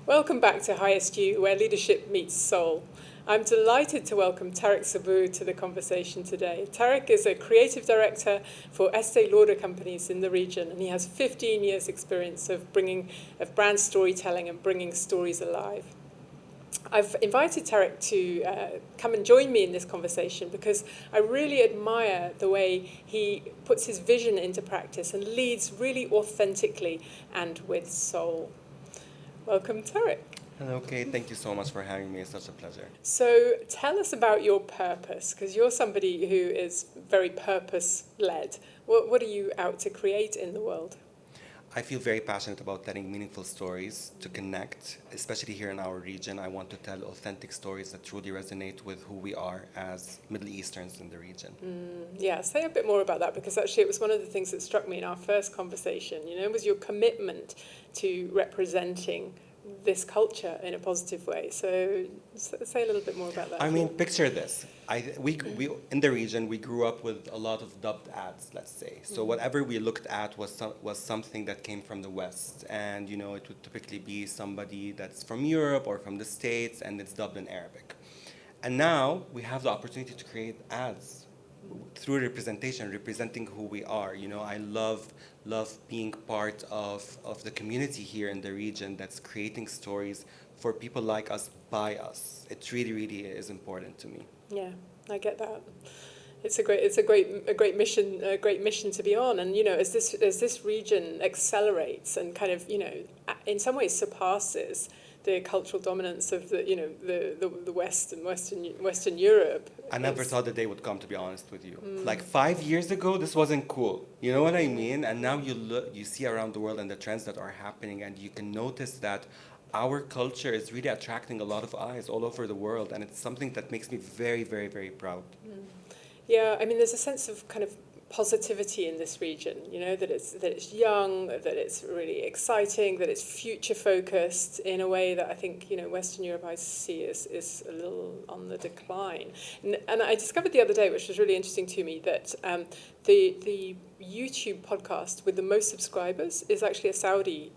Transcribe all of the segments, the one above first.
Welcome back to Highest You, where leadership meets soul. I'm delighted to welcome Tarek Sabbouh to the conversation today. Tarek is a creative director for Estée Lauder Companies in the region, and he has 15 years' experience of brand storytelling and bringing stories alive. I've invited Tarek to come and join me in this conversation because I really admire the way he puts his vision into practice and leads really authentically and with soul. Welcome, Tarek. Hello, Kate. Thank you so much for having me. It's such a pleasure. So tell us about your purpose, because you're somebody who is very purpose-led. What are you out to create in the world? I feel very passionate about telling meaningful stories to connect, especially here in our region. I want to tell authentic stories that truly resonate with who we are as Middle Easterns in the region. Yeah, say a bit more about that, because actually it was one of the things that struck me in our first conversation, was your commitment to representing this culture in a positive way. So say a little bit more about that. I mean, picture this. We in the region, we grew up with a lot of dubbed ads, let's say. So whatever we looked at was something that came from the West. And, it would typically be somebody that's from Europe or from the States, and it's dubbed in Arabic. And now we have the opportunity to create ads through representation, representing who we are. I love being part of the community here in the region that's creating stories for people like us, by us. It really, really is important to me. Yeah, I get that. It's a great mission to be on. And as this region accelerates and kind of in some ways surpasses the cultural dominance of the West and Western Europe. I never thought the day would come, to be honest with you. Like 5 years ago, this wasn't cool. You know what I mean? And now you see around the world and the trends that are happening, and you can notice that our culture is really attracting a lot of eyes all over the world, and it's something that makes me very, very, very proud. Yeah, I mean, there's a sense of kind of positivity in this region, that it's young, that it's really exciting, that it's future focused in a way that I think Western Europe I see is a little on the decline. And I discovered the other day, which was really interesting to me, that the YouTube podcast with the most subscribers is actually a Saudi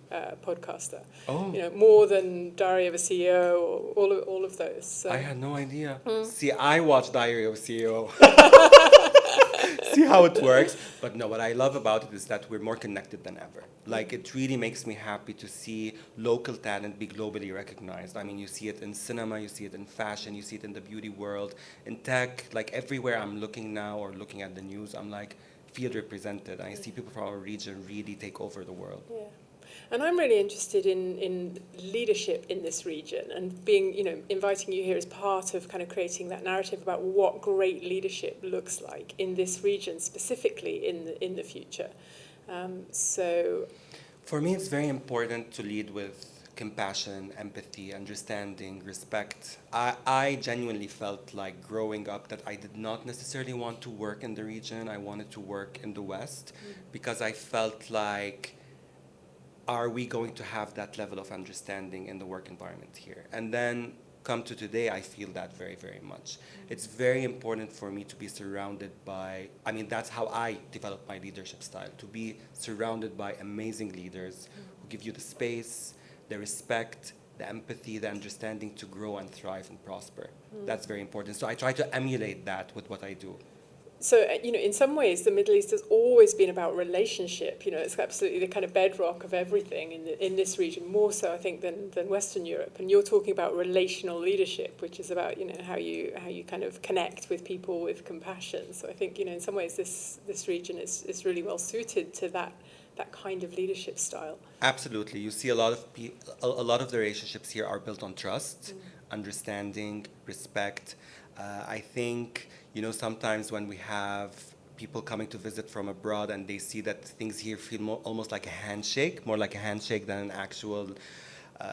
podcaster. Oh. More than Diary of a CEO or all of those. So. I had no idea. See, I watch Diary of a CEO. See how it works. But no, what I love about it is that we're more connected than ever. Like, it really makes me happy to see local talent be globally recognized. I mean, you see it in cinema, you see it in fashion, you see it in the beauty world, in tech. Like, everywhere I'm looking now or looking at the news, I'm like, feel represented. I see people from our region really take over the world. Yeah. And I'm really interested in leadership in this region and being, inviting you here as part of kind of creating that narrative about what great leadership looks like in this region, specifically in the future. So, for me, it's very important to lead with compassion, empathy, understanding, respect. I genuinely felt like growing up that I did not necessarily want to work in the region. I wanted to work in the West because I felt like, are we going to have that level of understanding in the work environment here? And then come to today, I feel that very, very much. It's very important for me to be surrounded by, that's how I develop my leadership style, to be surrounded by amazing leaders who give you the space, the respect, the empathy, the understanding to grow and thrive and prosper. That's very important. So I try to emulate that with what I do. So, in some ways, the Middle East has always been about relationship. It's absolutely the kind of bedrock of everything in this region, more so, I think, than Western Europe. And you're talking about relational leadership, which is about, how you kind of connect with people with compassion. So I think, in some ways, this region is really well suited to that kind of leadership style. Absolutely. You see a lot of the relationships here are built on trust, understanding, respect. I think, sometimes when we have people coming to visit from abroad and they see that things here feel almost like a handshake, more like a handshake than an actual...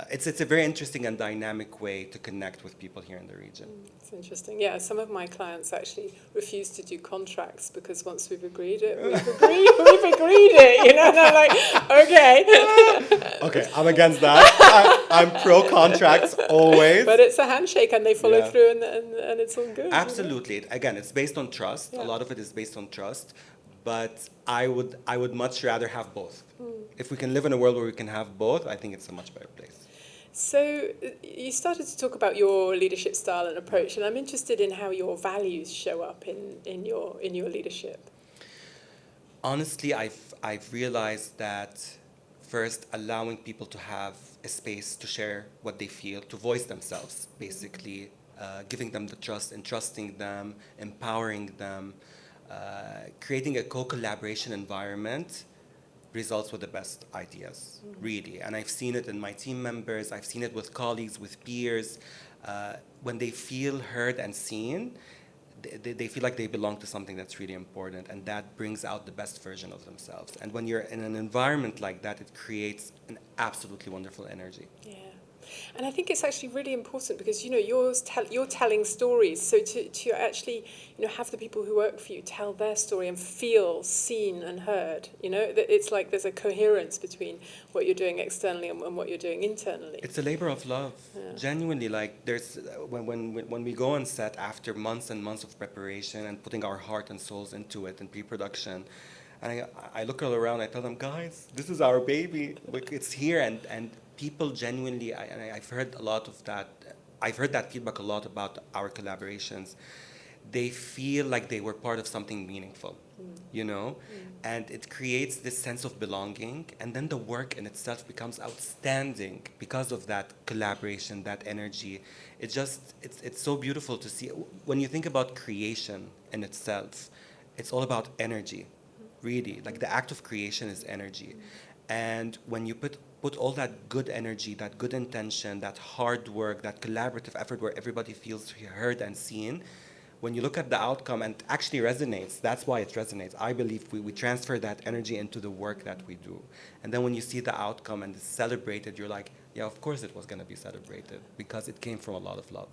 It's a very interesting and dynamic way to connect with people here in the region. It's interesting. Yeah, some of my clients actually refuse to do contracts because once we've agreed it, we've agreed it, and I'm like, okay. Okay, I'm against that. I'm pro contracts always. But it's a handshake and they follow through and it's all good. Absolutely. Again, it's based on trust. Yeah. A lot of it is based on trust. But I would much rather have both. If we can live in a world where we can have both, I think it's a much better place. So you started to talk about your leadership style and approach, and I'm interested in how your values show up in your leadership. Honestly, I've realized that first allowing people to have a space to share what they feel, to voice themselves, basically, giving them the trust, entrusting them, empowering them, creating a co-collaboration environment results with the best ideas, really. And I've seen it in my team members, I've seen it with colleagues, with peers. When they feel heard and seen, they feel like they belong to something that's really important, and that brings out the best version of themselves. And when you're in an environment like that, it creates an absolutely wonderful energy. Yeah. And I think it's actually really important because, you're telling stories. So to actually, have the people who work for you tell their story and feel seen and heard, it's like there's a coherence between what you're doing externally and what you're doing internally. It's a labor of love. Yeah. Genuinely, like there's when we go on set after months and months of preparation and putting our heart and souls into it in pre-production, and I look all around, I tell them, guys, this is our baby. Like, it's here, and people genuinely, I've heard a lot of that. I've heard that feedback a lot about our collaborations. They feel like they were part of something meaningful, and it creates this sense of belonging, and then the work in itself becomes outstanding because of that collaboration, that energy. It's so beautiful to see. When you think about creation in itself, it's all about energy, really. Like the act of creation is energy. And when you put all that good energy, that good intention, that hard work, that collaborative effort where everybody feels heard and seen, when you look at the outcome and it actually resonates, that's why it resonates. I believe we transfer that energy into the work that we do. And then when you see the outcome and it's celebrated, you're like, yeah, of course it was going to be celebrated because it came from a lot of love.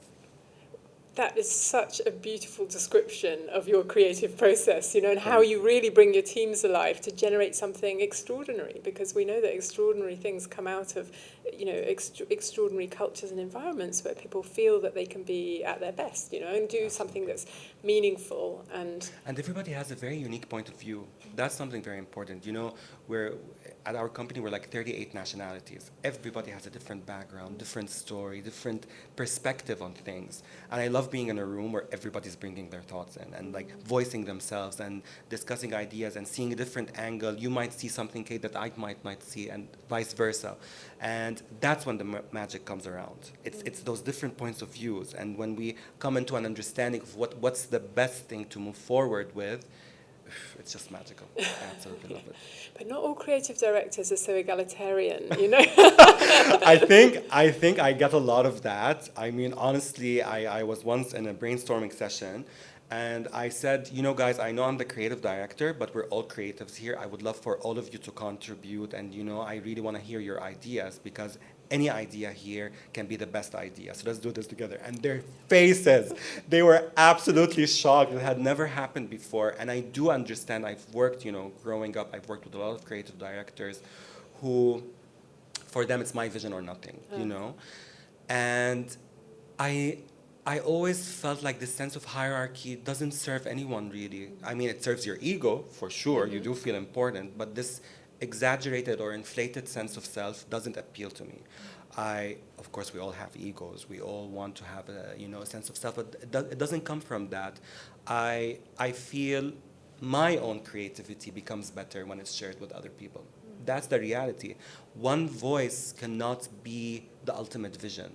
That is such a beautiful description of your creative process, and how you really bring your teams alive to generate something extraordinary, because we know that extraordinary things come out of, extraordinary cultures and environments where people feel that they can be at their best, and do something that's meaningful. And everybody has a very unique point of view. That's something very important. We're at our company, we're like 38 nationalities. Everybody has a different background, different story, different perspective on things. And I love being in a room where everybody's bringing their thoughts in and like voicing themselves and discussing ideas and seeing a different angle. You might see something, Kate, that I might not see, and vice versa. And that's when the magic comes around. It's those different points of views. And when we come into an understanding of what's the best thing to move forward with, it's just magical. I absolutely love it. But not all creative directors are so egalitarian, I think I get a lot of that. I mean, honestly, I was once in a brainstorming session, and I said, guys, I know I'm the creative director, but we're all creatives here. I would love for all of you to contribute, and I really want to hear your ideas, because any idea here can be the best idea. So let's do this together. And their faces, they were absolutely shocked. It had never happened before. And I do understand. I've worked, growing up, I've worked with a lot of creative directors who, for them, it's my vision or nothing, And I always felt like this sense of hierarchy doesn't serve anyone, really. I mean, it serves your ego, for sure. You do feel important. But this exaggerated or inflated sense of self doesn't appeal to me. Of course, we all have egos. We all want to have a sense of self, but it doesn't come from that. I feel my own creativity becomes better when it's shared with other people. That's the reality. One voice cannot be the ultimate vision.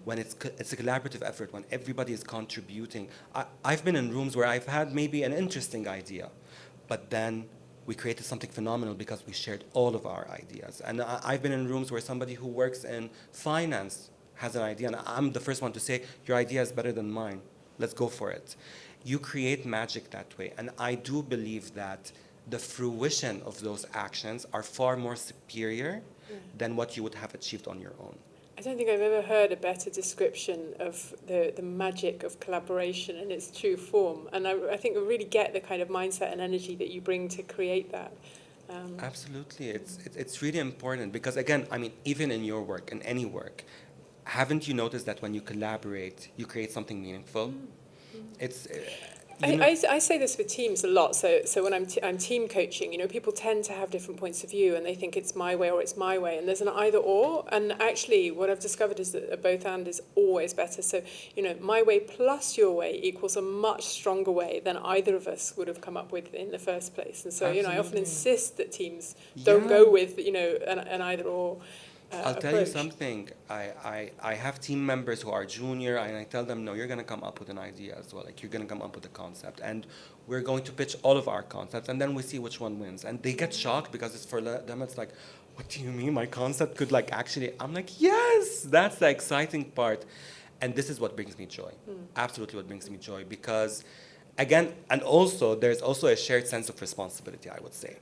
When it's a collaborative effort, when everybody is contributing. I've been in rooms where I've had maybe an interesting idea, but then we created something phenomenal because we shared all of our ideas. And I've been in rooms where somebody who works in finance has an idea, and I'm the first one to say, your idea is better than mine. Let's go for it. You create magic that way. And I do believe that the fruition of those actions are far more superior than what you would have achieved on your own. I don't think I've ever heard a better description of the magic of collaboration in its true form. And I think we really get the kind of mindset and energy that you bring to create that. Absolutely. It's really important because, again, I mean, even in your work, in any work, haven't you noticed that when you collaborate, you create something meaningful? I say this with teams a lot. So when I'm team coaching, people tend to have different points of view, and they think it's my way or it's my way, and there's an either or. And actually, what I've discovered is that a both and is always better. So my way plus your way equals a much stronger way than either of us would have come up with in the first place. And so I often insist that teams don't go with an either or. I'll tell you something. I have team members who are junior, and I tell them, no, you're going to come up with an idea as well. Like, you're going to come up with a concept. And we're going to pitch all of our concepts, and then we see which one wins. And they get shocked because it's for them, it's like, what do you mean my concept could actually... I'm like, yes, that's the exciting part. And this is what brings me joy. Absolutely what brings me joy. Because, again, and also, there's also a shared sense of responsibility, I would say.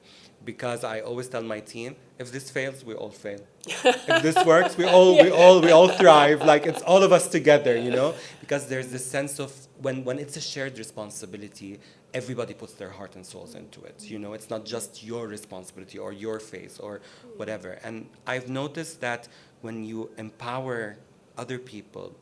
Because I always tell my team, if this fails, we all fail. If this works, we all thrive. Like, it's all of us together, Because there's this sense of when it's a shared responsibility, everybody puts their heart and souls into it. It's not just your responsibility or your face or whatever. And I've noticed that when you empower other people,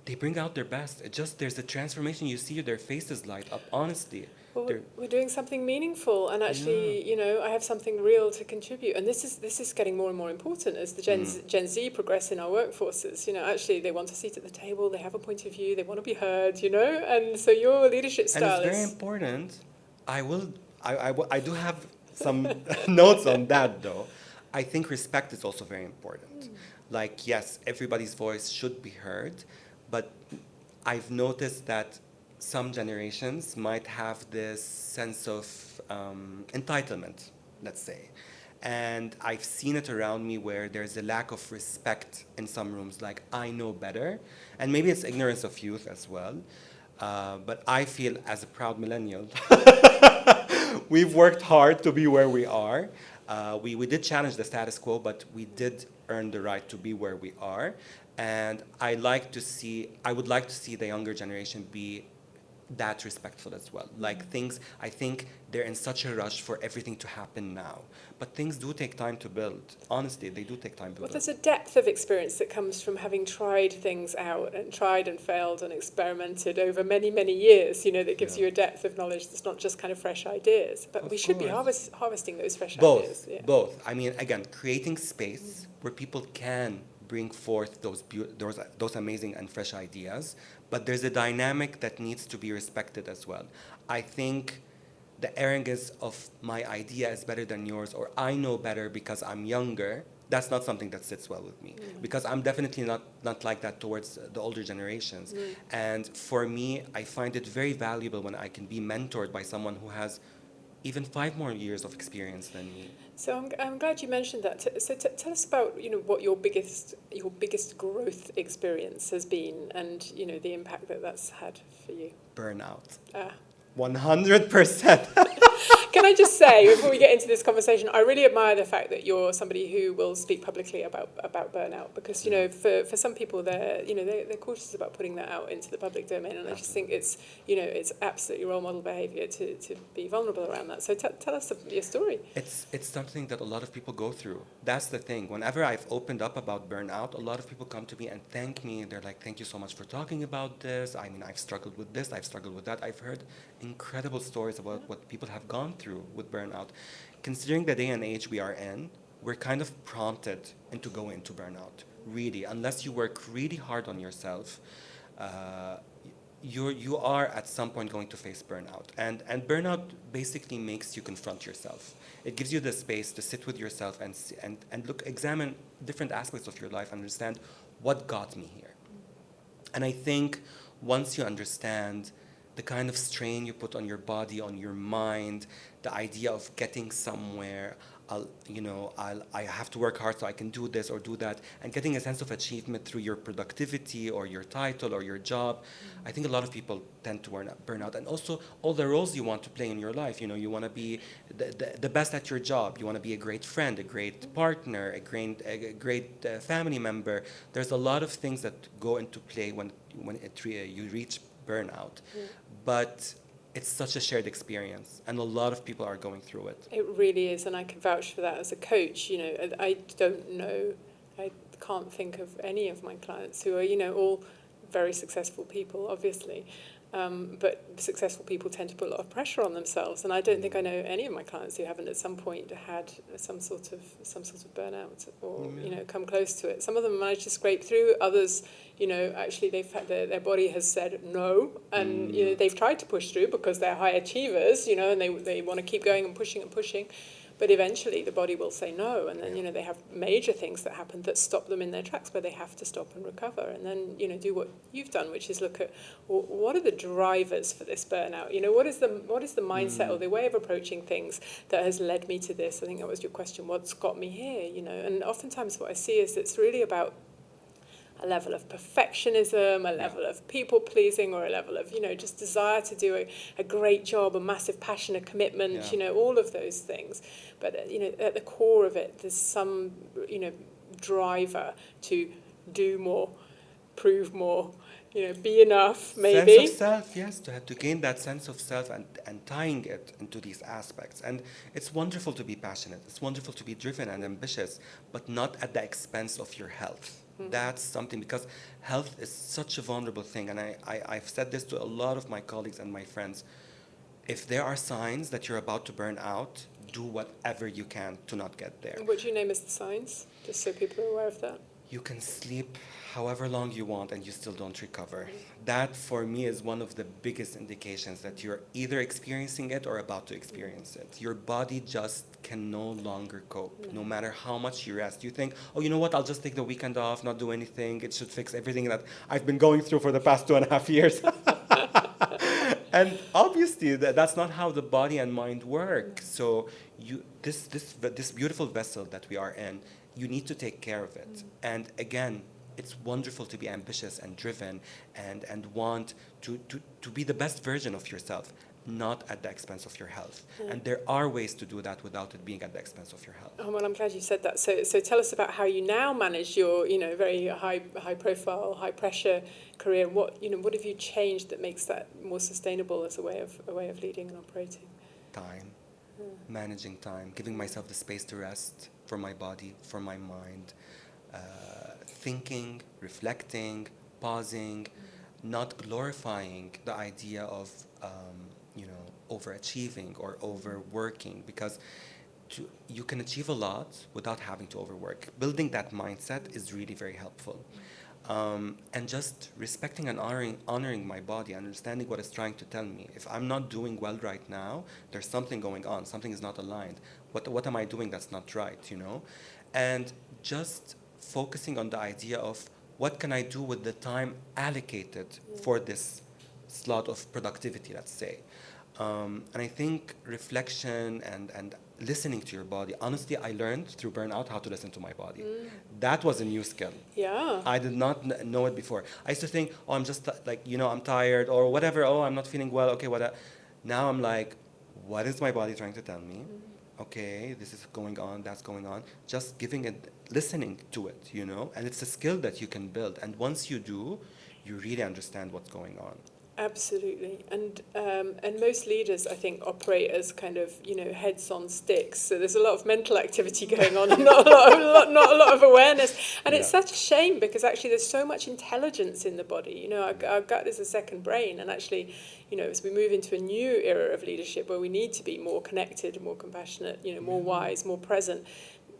they bring out their best. There's a transformation. You see their faces light up, honestly. Well, we're doing something meaningful, and actually, I have something real to contribute. And this is getting more and more important as the Gen Z progress in our workforces. Actually, they want a seat at the table. They have a point of view. They want to be heard. And so your leadership style and it's very important. I do have some notes on that, though. I think respect is also very important. Like, yes, everybody's voice should be heard, but I've noticed that some generations might have this sense of entitlement, let's say. And I've seen it around me where there's a lack of respect in some rooms, like, I know better. And maybe it's ignorance of youth as well. But I feel, as a proud millennial, we've worked hard to be where we are. We did challenge the status quo, but we did earn the right to be where we are. And I would like to see the younger generation be that respectful as well. Like, I think they're in such a rush for everything to happen now. But things do take time to build. Honestly, they do take time to build. Well, there's a depth of experience that comes from having tried things out and tried and failed and experimented over many, many years, that gives you a depth of knowledge that's not just kind of fresh ideas. But we should be harvesting those fresh ideas. Both. I mean, again, creating space where people can bring forth those amazing and fresh ideas, but there's a dynamic that needs to be respected as well. I think the arrogance of my idea is better than yours, or I know better because I'm younger, that's not something that sits well with me. Because I'm definitely not like that towards the older generations. And for me, I find it very valuable when I can be mentored by someone who has even 5 more years of experience than me. So I'm glad you mentioned that. So tell us about what your biggest growth experience has been, and the impact that's had for you. Burnout. 100%. Can I just say, before we get into this conversation, I really admire the fact that you're somebody who will speak publicly about burnout, because for some people they're cautious about putting that out into the public domain, and I just think it's absolutely role model behaviour to be vulnerable around that. So tell us your story. It's something that a lot of people go through. That's the thing. Whenever I've opened up about burnout, a lot of people come to me and thank me. They're like, thank you so much for talking about this. I mean, I've struggled with this, I've struggled with that. I've heard incredible stories about what people have gone through with burnout. Considering the day and age we are in, we're kind of prompted into going into burnout. Really, unless you work really hard on yourself, you are at some point going to face burnout. And burnout basically makes you confront yourself. It gives you the space to sit with yourself and examine different aspects of your life, understand what got me here. And I think once you understand the kind of strain you put on your body, on your mind, the idea of getting somewhere, I have to work hard so I can do this or do that, and getting a sense of achievement through your productivity or your title or your job. I think a lot of people tend to burn out. And also all the roles you want to play in your life. You want to be the best at your job. You want to be a great friend, a great partner, a great family member. There's a lot of things that go into play when you reach burnout. But it's such a shared experience, and a lot of people are going through it. It really is, and I can vouch for that as a coach. I can't think of any of my clients who are, all very successful people, obviously, But successful people tend to put a lot of pressure on themselves, and I don't think I know any of my clients who haven't at some point had some sort of burnout or come close to it. Some of them manage to scrape through. Others, actually they've had their body has said no, and they've tried to push through because they're high achievers, and they want to keep going and pushing and pushing. But eventually the body will say no, and then, they have major things that happen that stop them in their tracks, where they have to stop and recover, and then, do what you've done, which is look at, well, what are the drivers for this burnout? What is the mindset or the way of approaching things that has led me to this? I think that was your question, what's got me here, And oftentimes what I see is it's really about a level of perfectionism, a level of people-pleasing, or a level of, just desire to do a great job, a massive passion, a commitment, all of those things. But, at the core of it, there's some, driver to do more, prove more, be enough, maybe. Sense of self, yes, to gain that sense of self and tying it into these aspects. And it's wonderful to be passionate. It's wonderful to be driven and ambitious, but not at the expense of your health. That's something, because health is such a vulnerable thing. And I've said this to a lot of my colleagues and my friends. If there are signs that you're about to burn out, do whatever you can to not get there. What do you name as the signs, just so people are aware of that? You can sleep however long you want and you still don't recover. That, for me, is one of the biggest indications that you're either experiencing it or about to experience it. Your body just can no longer cope, no matter how much you rest. You think, oh, you know what, I'll just take the weekend off, not do anything. It should fix everything that I've been going through for the past 2.5 years. And obviously, that's not how the body and mind work. So this beautiful vessel that we are in, you need to take care of it. And again, it's wonderful to be ambitious and driven and want to be the best version of yourself, not at the expense of your health. And there are ways to do that without it being at the expense of your health. Oh, well, I'm glad you said that. So tell us about how you now manage your, very high profile, high pressure career. What have you changed that makes that more sustainable as a way of leading and operating? Time. Managing time, giving myself the space to rest, for my body, for my mind, thinking, reflecting, pausing, not glorifying the idea of overachieving or overworking, because you can achieve a lot without having to overwork. Building that mindset is really very helpful. And just respecting and honoring my body, understanding what it's trying to tell me. If I'm not doing well right now, there's something going on. Something is not aligned. What am I doing that's not right, And just focusing on the idea of what can I do with the time allocated for this slot of productivity, let's say. And I think reflection and listening to your body. Honestly, I learned through burnout how to listen to my body. That was a new skill. Yeah. I did not know it before. I used to think, oh, I'm just I'm tired or whatever. Oh, I'm not feeling well. Okay, what? Now I'm like, what is my body trying to tell me? Okay, this is going on, that's going on. Just listening to it, And it's a skill that you can build. And once you do, you really understand what's going on. Absolutely, and most leaders, I think, operate as kind of heads on sticks. So there's a lot of mental activity going on, and not a lot of awareness. And it's such a shame, because actually there's so much intelligence in the body. Our gut is a second brain, and actually, as we move into a new era of leadership where we need to be more connected, more compassionate, more wise, more present,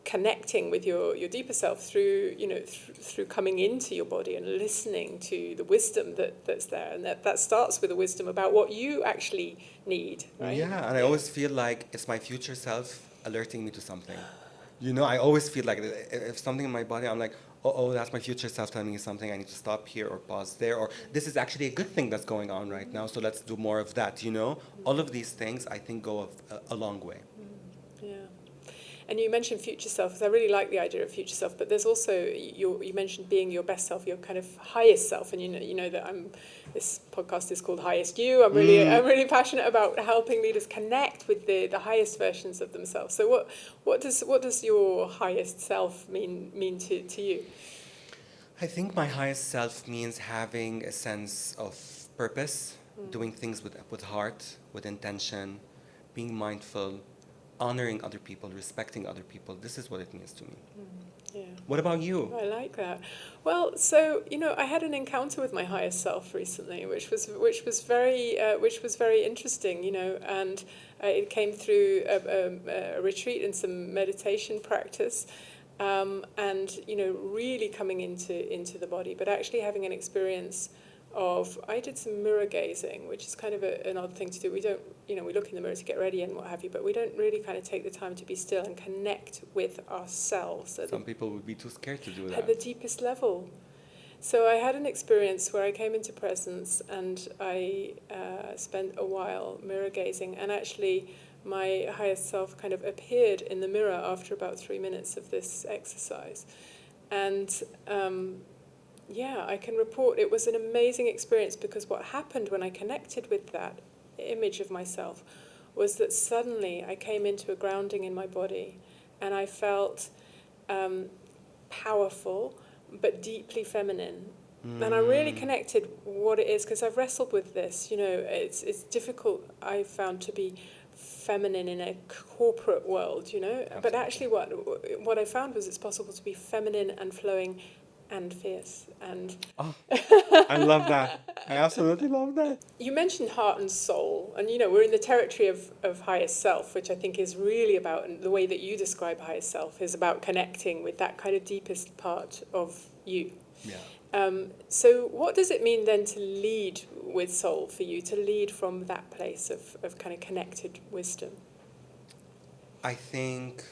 connecting with your deeper self through through coming into your body and listening to the wisdom that's there, and that starts with the wisdom about what you actually need, right? Yeah, and I always feel like it's my future self alerting me to something. I always feel like if something in my body, I'm like, oh, that's my future self telling me something. I need to stop here or pause there, or this is actually a good thing that's going on right now, so let's do more of that. All of these things I think go a long way. Yeah. And you mentioned future self, because I really like the idea of future self, but there's also, you mentioned being your best self, your kind of highest self, and you know that this podcast is called Highest You. I'm really passionate about helping leaders connect with the highest versions of themselves. So what does your highest self mean to you? I think my highest self means having a sense of purpose, doing things with heart, with intention, being mindful, honoring other people, respecting other people. This is what it means to me. Yeah. What about you? I like that. Well, so I had an encounter with my higher self recently, which was very interesting. And it came through a retreat and some meditation practice, and really coming into the body, but actually having an experience of, I did some mirror gazing, which is kind of an odd thing to do. We don't, we look in the mirror to get ready and what have you, but we don't really kind of take the time to be still and connect with ourselves. Some people would be too scared to do At that. the deepest level. So I had an experience where I came into presence and I spent a while mirror gazing, and actually my higher self kind of appeared in the mirror after about 3 minutes of this exercise. And I can report it was an amazing experience, because what happened when I connected with that image of myself was that suddenly I came into a grounding in my body, and I felt powerful but deeply feminine. And I really connected what it is, because I've wrestled with this. It's difficult, I found, to be feminine in a corporate world, Absolutely. But actually what I found was it's possible to be feminine and flowing and fierce. And I love that. I absolutely love that. you mentioned heart and soul, and we're in the territory of higher self, which I think is really about, and the way that you describe higher self is about connecting with that kind of deepest part of you. Yeah. So what does it mean then to lead with soul for you, to lead from that place of kind of connected wisdom? I think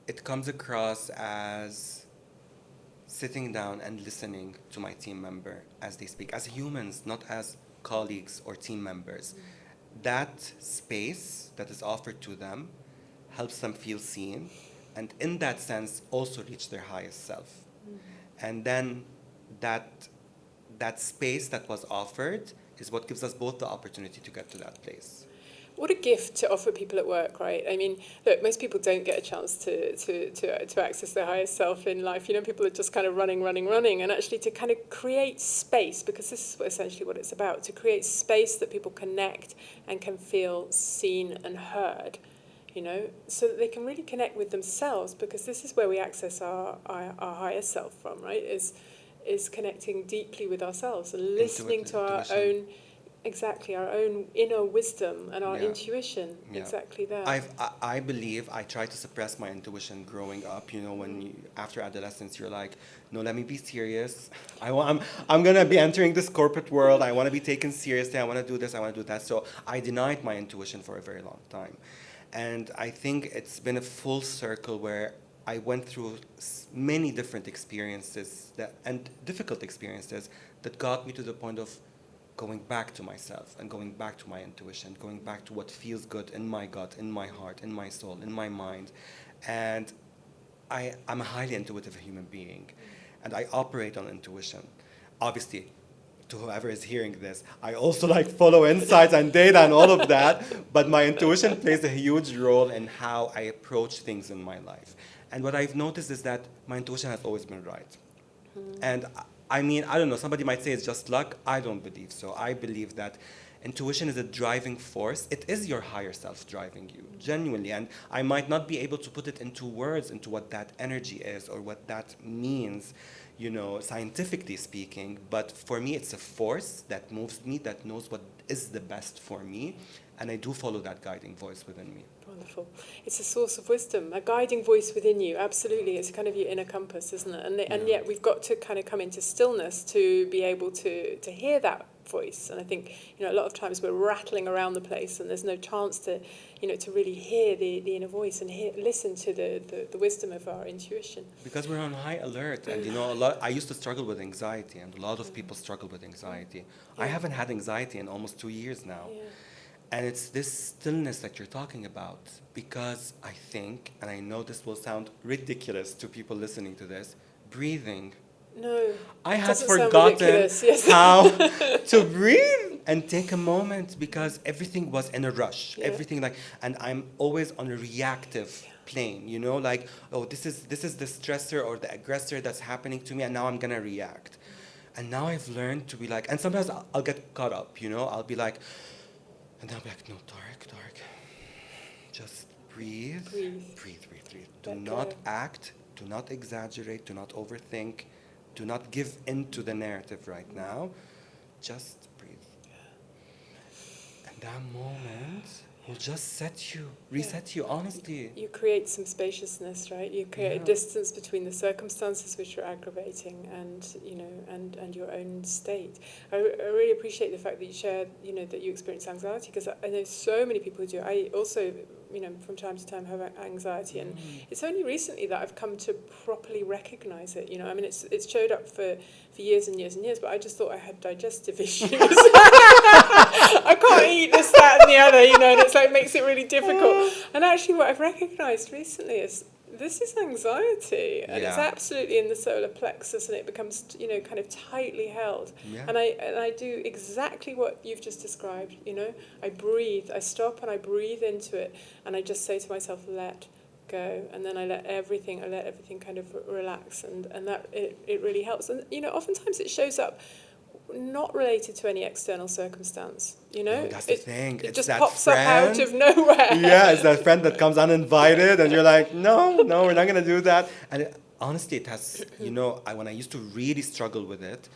it comes across as sitting down and listening to my team member as they speak, as humans, not as colleagues or team members. That space that is offered to them helps them feel seen, and in that sense also reach their highest self. And then that space that was offered is what gives us both the opportunity to get to that place. What a gift to offer people at work, right? I mean, look, most people don't get a chance to access their highest self in life. People are just kind of running, and actually to kind of create space, because this is essentially what it's about, to create space that people connect and can feel seen and heard, so that they can really connect with themselves, because this is where we access our higher self from, right? Is connecting deeply with ourselves and listening to our own. Exactly, our own inner wisdom and our intuition. Yeah. Exactly that. I believe I tried to suppress my intuition growing up. When after adolescence, you're like, no, let me be serious. I'm gonna be entering this corporate world. I want to be taken seriously. I want to do this. I want to do that. So I denied my intuition for a very long time, and I think it's been a full circle where I went through many different experiences and difficult experiences that got me to the point of going back to myself and going back to my intuition, going back to what feels good in my gut, in my heart, in my soul, in my mind. And I'm a highly intuitive human being, and I operate on intuition. Obviously, to whoever is hearing this, I also follow insights and data and all of that, but my intuition plays a huge role in how I approach things in my life. And what I've noticed is that my intuition has always been right. And I mean, I don't know, somebody might say it's just luck. I don't believe so. I believe that intuition is a driving force. It is your higher self driving you, genuinely. And I might not be able to put it into words, into what that energy is or what that means, scientifically speaking. But for me, it's a force that moves me, that knows what is the best for me. And I do follow that guiding voice within me. Wonderful. It's a source of wisdom, a guiding voice within you. Absolutely. It's kind of your inner compass, isn't it? And yet we've got to kind of come into stillness to be able to hear that voice. And I think, a lot of times we're rattling around the place and there's no chance to, to really hear the inner voice and listen to the wisdom of our intuition. Because we're on high alert. And, I used to struggle with anxiety, and a lot of people struggle with anxiety. Yeah. I haven't had anxiety in almost 2 years now. Yeah. And it's this stillness that you're talking about, because I think, and I know this will sound ridiculous to people listening to this, breathing. No, I had forgotten how to breathe and take a moment, because everything was in a rush. Yeah. Everything and I'm always on a reactive plane, oh, this is the stressor or the aggressor that's happening to me, and now I'm gonna react. And now I've learned to be and sometimes I'll get caught up, I'll be and I'll be no, Tarek, just breathe. Do not act, Do not exaggerate, do not overthink, do not give in to the narrative right now. Just breathe. And that moment will just reset you, honestly. You create some spaciousness, right? You create a distance between the circumstances which are aggravating and, and your own state. I really appreciate the fact that you shared, that you experience anxiety, because I know so many people who do. I also, from time to time have anxiety, and it's only recently that I've come to properly recognize it. I mean, it's showed up for years and years and years, but I just thought I had digestive issues. I can't eat this, that, and the other, and it's like makes it really difficult. And actually, what I've recognized recently is this is anxiety, and it's absolutely in the solar plexus, and it becomes, kind of tightly held. Yeah. And I do exactly what you've just described. I breathe, I stop, and I breathe into it, and I just say to myself, let go, and then I let everything kind of relax, and that it really helps. And oftentimes it shows up not related to any external circumstance, No, that's the thing. It It's just that pops friend, up out of nowhere. Yeah, it's that friend that comes uninvited, and you're like, no, we're not gonna do that. And honestly, it has, when I used to really struggle with it,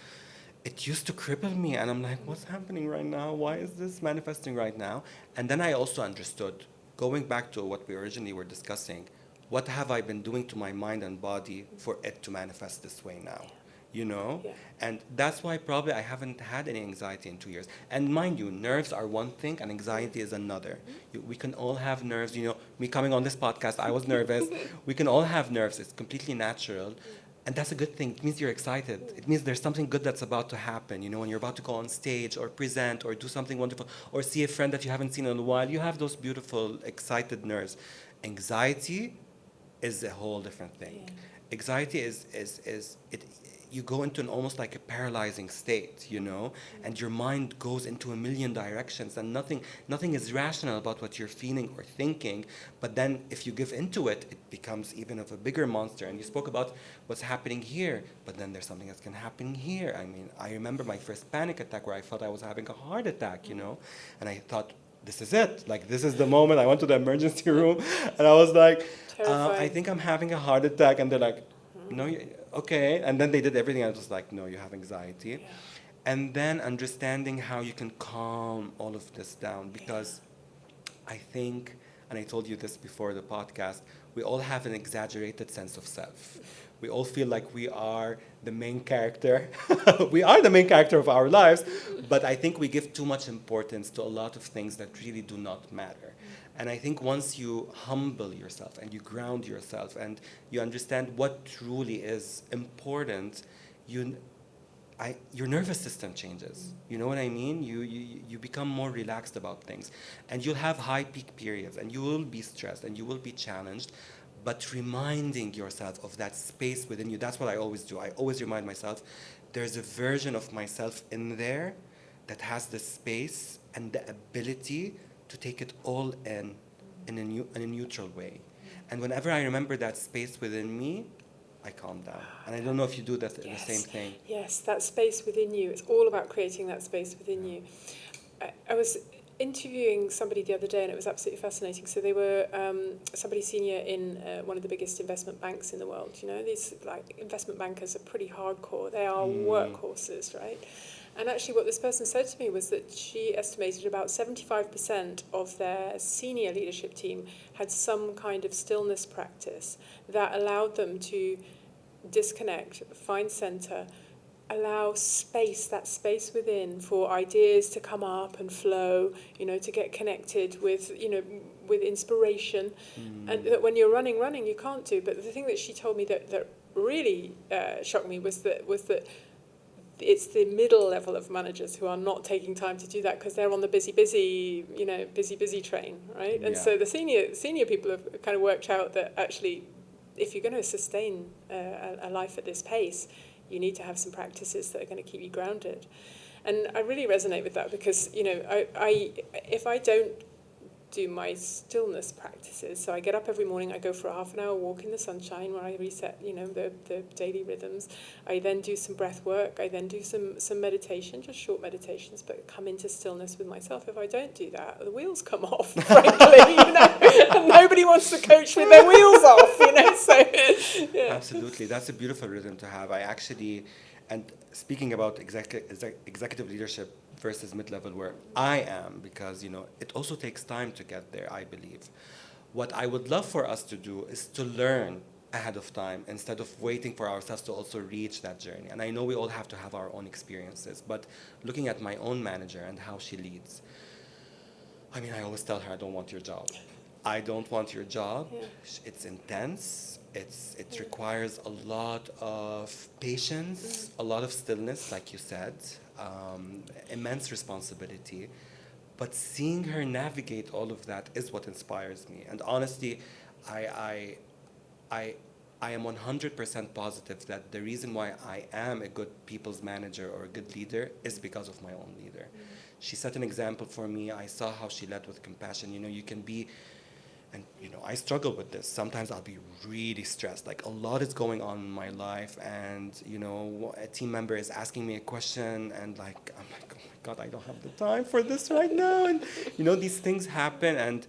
it used to cripple me, and I'm like, what's happening right now? Why is this manifesting right now? And then I also understood, going back to what we originally were discussing, what have I been doing to my mind and body for it to manifest this way now? Yeah. And that's why probably I haven't had any anxiety in 2 years. And mind you, nerves are one thing and anxiety is another. We can all have nerves. Me coming on this podcast, I was nervous. We can all have nerves. It's completely natural. And that's a good thing. It means you're excited. It means there's something good that's about to happen. When you're about to go on stage or present or do something wonderful or see a friend that you haven't seen in a while, you have those beautiful, excited nerves. Anxiety is a whole different thing. Yeah. Anxiety is you go into an almost like a paralyzing state, and your mind goes into a million directions, and nothing is rational about what you're feeling or thinking. But then if you give into it, it becomes even of a bigger monster. And you spoke about what's happening here, but then there's something that's happening here. I mean, I remember my first panic attack where I felt I was having a heart attack, and I thought, this is it. Like, this is the moment. I went to the emergency room, and I was like, I think I'm having a heart attack. And they're like, no, okay. And then they did everything. I was just like, no, you have anxiety. Yeah. And then understanding how you can calm all of this down. Because I think, and I told you this before the podcast, we all have an exaggerated sense of self. We all feel like we are the main character. We are the main character of our lives. But I think we give too much importance to a lot of things that really do not matter. And I think once you humble yourself and you ground yourself and you understand what truly is important, your nervous system changes. You know what I mean? You become more relaxed about things. And you'll have high peak periods, and you will be stressed, and you will be challenged. But reminding yourself of that space within you, that's what I always do. I always remind myself, there's a version of myself in there that has the space and the ability to take it all in a neutral way. And whenever I remember that space within me, I calm down. And I don't know if you do that, the same thing. Yes, that space within you. It's all about creating that space within you. I was interviewing somebody the other day, and it was absolutely fascinating. So they were somebody senior in one of the biggest investment banks in the world. These investment bankers are pretty hardcore. They are workhorses, right? And actually what this person said to me was that she estimated about 75% of their senior leadership team had some kind of stillness practice that allowed them to disconnect, find center, allow space, that space within for ideas to come up and flow, to get connected with, with inspiration. And that when you're running, you can't do. But the thing that she told me that really shocked me was that it's the middle level of managers who are not taking time to do that because they're on the busy train, right? And so the senior people have kind of worked out that actually, if you're going to sustain a life at this pace, you need to have some practices that are going to keep you grounded. And I really resonate with that because, if I don't do my stillness practices. So I get up every morning, I go for a half an hour walk in the sunshine where I reset, the daily rhythms. I then do some breath work. I then do some meditation, just short meditations, but come into stillness with myself. If I don't do that, the wheels come off, frankly, and nobody wants to coach with their wheels off, so, yeah. Absolutely. That's a beautiful rhythm to have. And speaking about executive leadership versus mid-level where I am, because, it also takes time to get there, I believe. What I would love for us to do is to learn ahead of time instead of waiting for ourselves to also reach that journey. And I know we all have to have our own experiences, but looking at my own manager and how she leads, I always tell her, I don't want your job. I don't want your job. Yeah. It's intense. It requires a lot of patience, a lot of stillness, like you said, immense responsibility. But seeing her navigate all of that is what inspires me. And honestly, I am 100% positive that the reason why I am a good people's manager or a good leader is because of my own leader. She set an example for me. I saw how she led with compassion. You can be. And, I struggle with this. Sometimes I'll be really stressed. Like, a lot is going on in my life. And, a team member is asking me a question. And, I'm like, oh, my God, I don't have the time for this right now. And, these things happen. And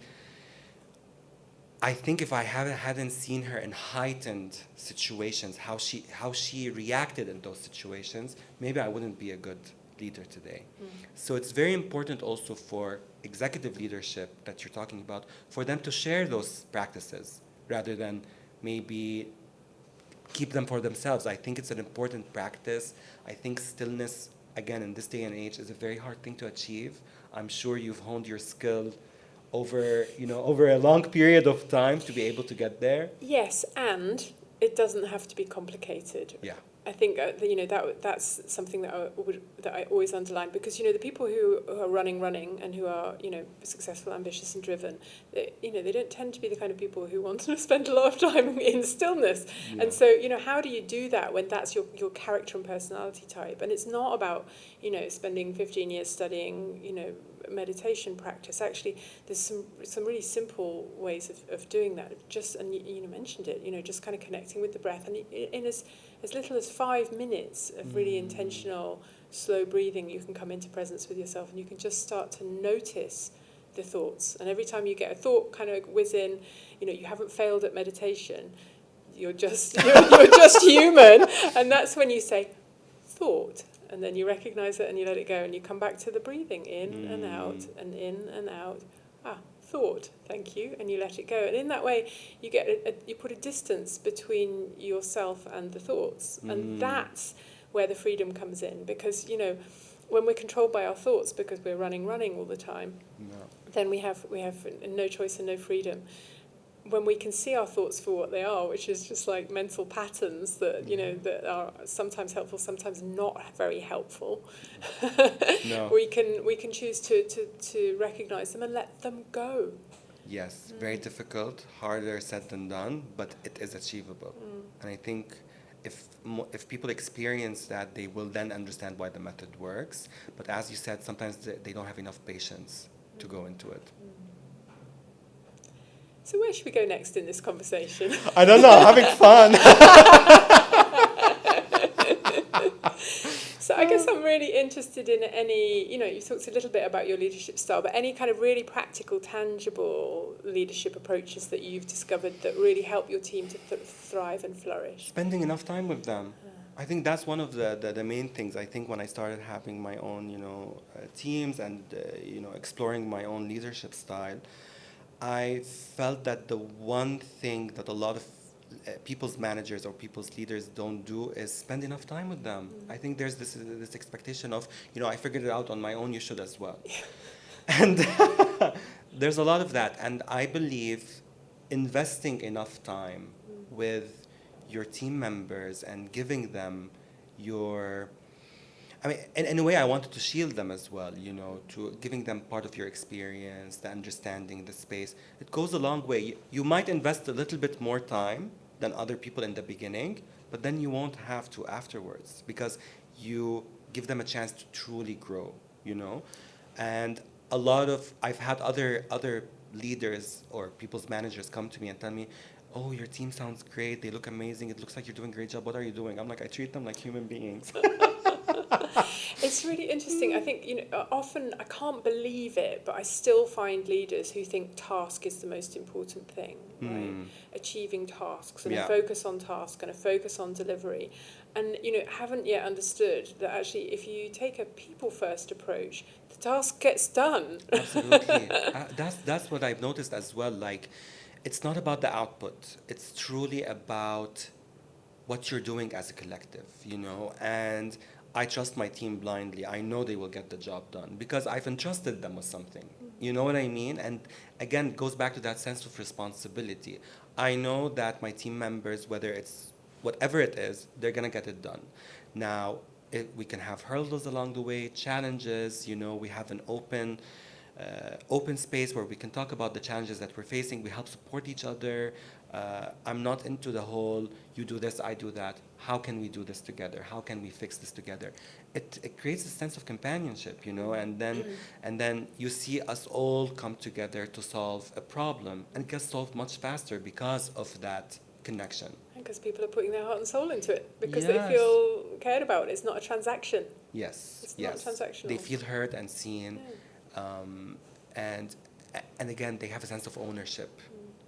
I think if I hadn't seen her in heightened situations, how she reacted in those situations, maybe I wouldn't be a good leader today. So it's very important also for executive leadership that you're talking about, for them to share those practices rather than maybe keep them for themselves. I think it's an important practice. I think stillness, again, in this day and age, is a very hard thing to achieve. I'm sure you've honed your skill over a long period of time to be able to get there. Yes, and it doesn't have to be complicated. Yeah. I think that's something that I always underline, because the people who are running and who are successful, ambitious, and driven, they don't tend to be the kind of people who want to spend a lot of time in stillness. Yeah. And so how do you do that when that's your character and personality type? And it's not about spending 15 years studying meditation practice. Actually, there's some really simple ways of doing that. And you mentioned it. Just kind of connecting with the breath, and in as little as 5 minutes of really intentional, slow breathing, you can come into presence with yourself, and you can just start to notice the thoughts. And every time you get a thought kind of whiz in, you haven't failed at meditation. You're just human, and that's when you say thought, and then you recognize it and you let it go, and you come back to the breathing in and out and in and out. Thought, thank you, and you let it go. And in that way, you get you put a distance between yourself and the thoughts, and that's where the freedom comes in. Because when we're controlled by our thoughts, because we're running all the time, then we have no choice and no freedom. When we can see our thoughts for what they are, which is just like mental patterns that that are sometimes helpful, sometimes not very helpful, we can choose to recognize them and let them go. Yes, very difficult, harder said than done, but it is achievable. And I think if people experience that, they will then understand why the method works. But as you said, sometimes they don't have enough patience to go into it. So where should we go next in this conversation? I don't know, having fun. So I guess I'm really interested in any, you talked a little bit about your leadership style, but any kind of really practical, tangible leadership approaches that you've discovered that really help your team to thrive and flourish? Spending enough time with them. I think that's one of the main things. I think when I started having my own, teams and, exploring my own leadership style, I felt that the one thing that a lot of people's managers or people's leaders don't do is spend enough time with them. I think there's this expectation of, I figured it out on my own, you should as well. And there's a lot of that. And I believe investing enough time with your team members and giving them in a way, I wanted to shield them as well, to giving them part of your experience, the understanding, the space. It goes a long way. You might invest a little bit more time than other people in the beginning, but then you won't have to afterwards because you give them a chance to truly grow, And I've had other leaders or people's managers come to me and tell me, oh, your team sounds great, they look amazing, it looks like you're doing a great job, what are you doing? I'm like, I treat them like human beings. It's really interesting. I think, often I can't believe it, but I still find leaders who think task is the most important thing, right? Achieving tasks and a focus on task and a focus on delivery. And, haven't yet understood that actually if you take a people-first approach, the task gets done. Absolutely. That's what I've noticed as well. Like, it's not about the output. It's truly about what you're doing as a collective, and I trust my team blindly. I know they will get the job done because I've entrusted them with something. You know what I mean? And again, it goes back to that sense of responsibility. I know that my team members, whether it's whatever it is, they're going to get it done. Now, we can have hurdles along the way, challenges, we have an open space where we can talk about the challenges that we're facing. We help support each other. I'm not into the whole, you do this, I do that. How can we do this together? How can we fix this together? It creates a sense of companionship, and then you see us all come together to solve a problem, and it gets solved much faster because of that connection. Because people are putting their heart and soul into it, because they feel cared about. It's not a transaction. Yes. It's not transactional. They feel heard and seen. And again, they have a sense of ownership,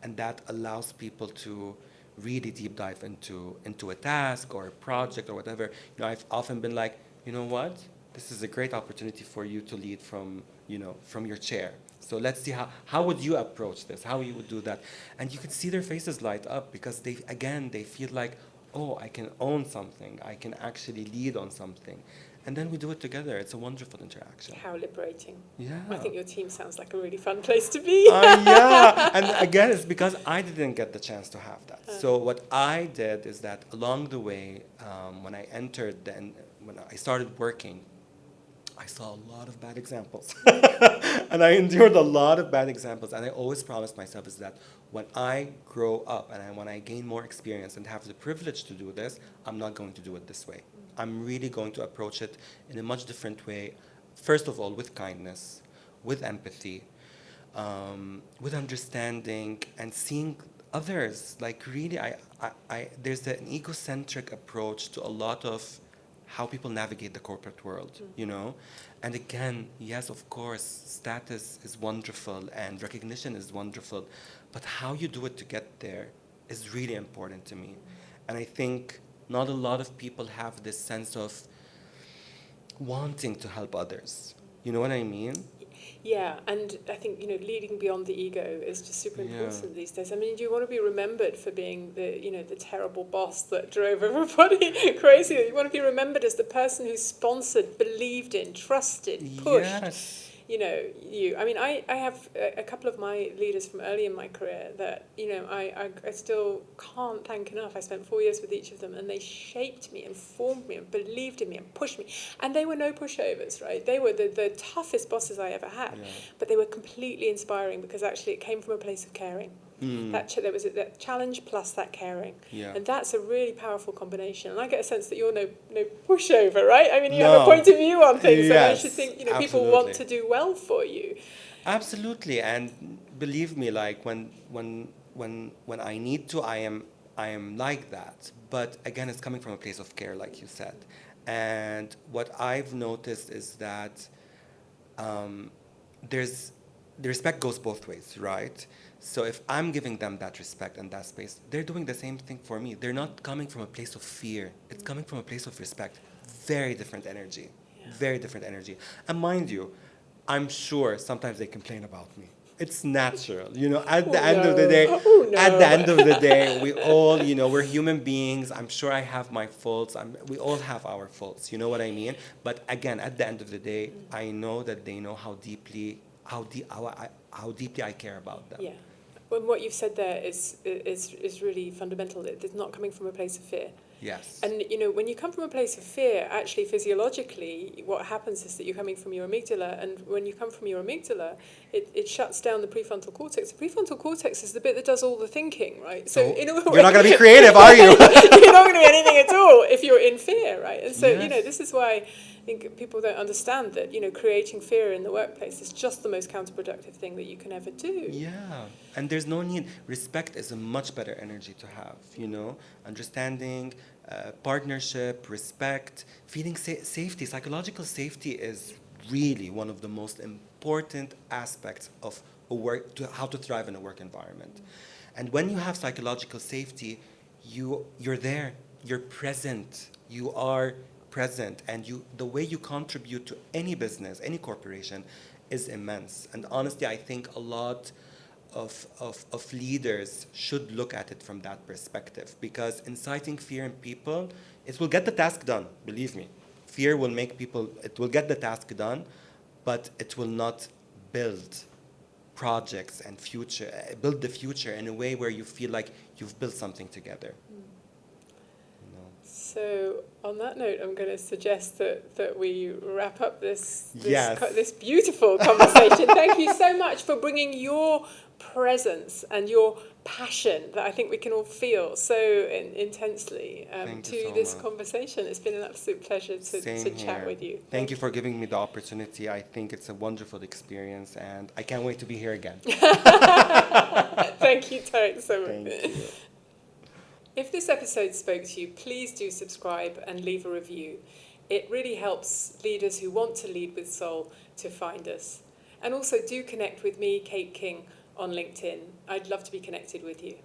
and that allows people to really deep dive into a task or a project or whatever. I've often been like, you know what, this is a great opportunity for you to lead from your chair. So let's see how would you approach this, how you would do that, and you can see their faces light up because they feel like, oh, I can own something, I can actually lead on something. And then we do it together. It's a wonderful interaction. How liberating. Yeah. I think your team sounds like a really fun place to be. Yeah. And again, it's because I didn't get the chance to have that. So what I did is that along the way, when I entered, when I started working, I saw a lot of bad examples. And I endured a lot of bad examples. And I always promised myself is that when I grow up and when I gain more experience and have the privilege to do this, I'm not going to do it this way. I'm really going to approach it in a much different way. First of all, with kindness, with empathy, with understanding and seeing others. Like really, there's an egocentric approach to a lot of how people navigate the corporate world, And again, yes, of course, status is wonderful and recognition is wonderful, but how you do it to get there is really important to me. And I think not a lot of people have this sense of wanting to help others. You know what I mean? Yeah, and I think, leading beyond the ego is just super important these days. I mean, do you want to be remembered for being the terrible boss that drove everybody crazy? You want to be remembered as the person who sponsored, believed in, trusted, pushed. Yes. You. I mean, I have a couple of my leaders from early in my career that, I still can't thank enough. I spent 4 years with each of them, and they shaped me and formed me and believed in me and pushed me. And they were no pushovers, right? They were the toughest bosses I ever had. Yeah. But they were completely inspiring because actually it came from a place of caring. There was that challenge plus that caring. Yeah. And that's a really powerful combination. And I get a sense that you're no pushover, right? I mean, you have a point of view on things. Yes, and I should think, people want to do well for you. Absolutely. And believe me, like when I need to, I am like that. But again, it's coming from a place of care, like you said. And what I've noticed is that the respect goes both ways, right? So if I'm giving them that respect and that space, they're doing the same thing for me. They're not coming from a place of fear. It's coming from a place of respect. Very different energy. Yeah. Very different energy. And mind you, I'm sure sometimes they complain about me. It's natural, at the end of the day. At the end of the day, we all, we're human beings. I'm sure I have my faults. We all have our faults. You know what I mean? But again, at the end of the day, I know that they know how deeply I care about them. Yeah. When what you've said there is really fundamental. It's not coming from a place of fear. Yes. And, when you come from a place of fear, actually, physiologically, what happens is that you're coming from your amygdala. And when you come from your amygdala, it shuts down the prefrontal cortex. The prefrontal cortex is the bit that does all the thinking, right? So, in a way, you're not going to be creative, are you? You're not going to do anything at all if you're in fear, right? And so, this is why I think people don't understand that, creating fear in the workplace is just the most counterproductive thing that you can ever do. Yeah, and there's no need. Respect is a much better energy to have, understanding, partnership, respect, feeling safety. Psychological safety is really one of the most important aspects of a work, to how to thrive in a work environment. And when you have psychological safety, you're there, you're present, you are present, and the way you contribute to any business, any corporation, is immense. And honestly, I think a lot of leaders should look at it from that perspective, because inciting fear in people, it will get the task done, believe me. Fear will make people, it will get the task done, but it will not build projects and build the future in a way where you feel like you've built something together. So on that note, I'm going to suggest that we wrap up this beautiful conversation. Thank you so much for bringing your presence and your passion that I think we can all feel so intensely to this conversation. It's been an absolute pleasure to chat with you. Thank you for giving me the opportunity. I think it's a wonderful experience, and I can't wait to be here again. Thank you, Tarek Sabbouh. Thank you. If this episode spoke to you, please do subscribe and leave a review. It really helps leaders who want to lead with soul to find us. And also do connect with me, Kate King, on LinkedIn. I'd love to be connected with you.